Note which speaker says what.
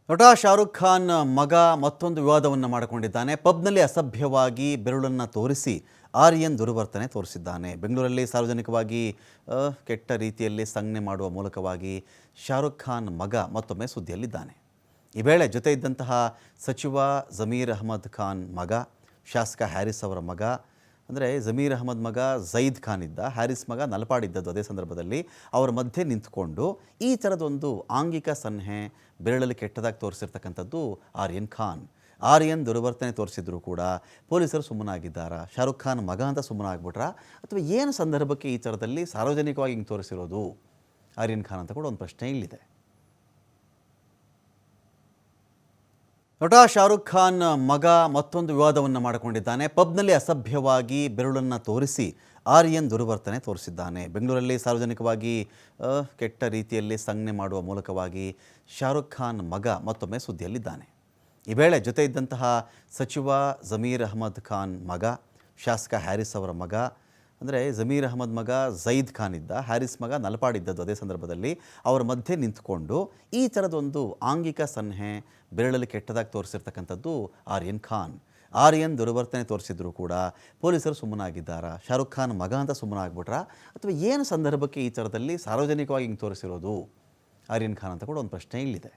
Speaker 1: ನಟ ಶಾರುಖ್ ಖಾನ್ ಮಗ ಮತ್ತೊಂದು ವಿವಾದವನ್ನು ಮಾಡಿಕೊಂಡಿದ್ದಾನೆ. ಪಬ್ನಲ್ಲಿ ಅಸಭ್ಯವಾಗಿ ಬೆರಳನ್ನು ತೋರಿಸಿ ಆರ್ಯನ್ ದುರ್ವರ್ತನೆ ತೋರಿಸಿದ್ದಾನೆ. ಬೆಂಗಳೂರಲ್ಲಿ ಸಾರ್ವಜನಿಕವಾಗಿ ಕೆಟ್ಟ ರೀತಿಯಲ್ಲಿ ಸಂಜ್ಞೆ ಮಾಡುವ ಮೂಲಕವಾಗಿ ಶಾರುಖ್ ಖಾನ್ ಮಗ ಮತ್ತೊಮ್ಮೆ ಸುದ್ದಿಯಲ್ಲಿದ್ದಾನೆ. ಈ ವೇಳೆ ಜೊತೆ ಇದ್ದಂತಹ ಸಚಿವ ಜಮೀರ್ ಅಹ್ಮದ್ ಖಾನ್ ಮಗ, ಶಾಸಕ ಹ್ಯಾರಿಸ್ ಅವರ ಮಗ, ಅಂದರೆ ಜಮೀರ್ ಅಹ್ಮದ್ ಮಗ ಝೈದ್ ಖಾನ್ ಇದ್ದ, ಹ್ಯಾರಿಸ್ ಮಗ ನಲಪಾಡಿದ್ದದ್ದು. ಅದೇ ಸಂದರ್ಭದಲ್ಲಿ ಅವರ ಮಧ್ಯೆ ನಿಂತ್ಕೊಂಡು ಈ ಥರದೊಂದು ಆಂಗಿಕ ಸನ್ಹೆ ಬೆರಳಲ್ಲಿ ಕೆಟ್ಟದಾಗಿ ತೋರಿಸಿರ್ತಕ್ಕಂಥದ್ದು ಆರ್ಯನ್ ಖಾನ್. ಆರ್ಯನ್ ದುರ್ವರ್ತನೆ ತೋರಿಸಿದ್ರು ಕೂಡ ಪೊಲೀಸರು ಸುಮ್ಮನಾಗಿದ್ದಾರಾ? ಶಾರುಖ್ ಖಾನ್ ಮಗ ಅಂತ ಸುಮ್ಮನಾಗ್ಬಿಟ್ರಾ? ಅಥವಾ ಏನು ಸಂದರ್ಭಕ್ಕೆ ಈ ಥರದಲ್ಲಿ ಸಾರ್ವಜನಿಕವಾಗಿ ಹಿಂಗೆ ತೋರಿಸಿರೋದು ಆರ್ಯನ್ ಖಾನ್ ಅಂತ ಕೂಡ ಒಂದು ಪ್ರಶ್ನೆ ಇಲ್ಲಿದೆ. ನಟ ಶಾರುಖ್ ಖಾನ್ ಮಗ ಮತ್ತೊಂದು ವಿವಾದವನ್ನು ಮಾಡಿಕೊಂಡಿದ್ದಾನೆ. ಪಬ್ನಲ್ಲಿ ಅಸಭ್ಯವಾಗಿ ಬೆರಳನ್ನು ತೋರಿಸಿ ಆರ್ಯನ್ ದುರ್ವರ್ತನೆ ತೋರಿಸಿದ್ದಾನೆ. ಬೆಂಗಳೂರಲ್ಲಿ ಸಾರ್ವಜನಿಕವಾಗಿ ಕೆಟ್ಟ ರೀತಿಯಲ್ಲಿ ಸಂಜ್ಞೆ ಮಾಡುವ ಮೂಲಕವಾಗಿ ಶಾರುಖ್ ಖಾನ್ ಮಗ ಮತ್ತೊಮ್ಮೆ ಸುದ್ದಿಯಲ್ಲಿದ್ದಾನೆ. ಈ ವೇಳೆ ಜೊತೆ ಇದ್ದಂತಹ ಸಚಿವ ಜಮೀರ್ ಅಹ್ಮದ್ ಖಾನ್ ಮಗ, ಶಾಸಕ ಹ್ಯಾರಿಸ್ ಅವರ ಮಗ, ಅಂದರೆ ಜಮೀರ್ ಅಹ್ಮದ್ ಮಗ ಝೈದ್ ಖಾನ್ ಇದ್ದ, ಹ್ಯಾರಿಸ್ ಮಗ ನಲಪಾಡಿದ್ದದ್ದು. ಅದೇ ಸಂದರ್ಭದಲ್ಲಿ ಅವರ ಮಧ್ಯೆ ನಿಂತ್ಕೊಂಡು ಈ ಥರದೊಂದು ಆಂಗಿಕ ಸನ್ಹೆ ಬೆರಳಲ್ಲಿ ಕೆಟ್ಟದಾಗಿ ತೋರಿಸಿರ್ತಕ್ಕಂಥದ್ದು ಆರ್ಯನ್ ಖಾನ್. ಆರ್ಯನ್ ದುರ್ವರ್ತನೆ ತೋರಿಸಿದ್ರು ಕೂಡ ಪೊಲೀಸರು ಸುಮ್ಮನಾಗಿದ್ದಾರಾ? ಶಾರುಖ್ ಖಾನ್ ಮಗ ಅಂತ ಸುಮ್ಮನಾಗ್ಬಿಟ್ರಾ? ಅಥವಾ ಏನು ಸಂದರ್ಭಕ್ಕೆ ಈ ಥರದಲ್ಲಿ ಸಾರ್ವಜನಿಕವಾಗಿ ಹಿಂಗೆ ತೋರಿಸಿರೋದು ಆರ್ಯನ್ ಖಾನ್ ಅಂತ ಕೂಡ ಒಂದು ಪ್ರಶ್ನೆ ಇಲ್ಲಿದೆ.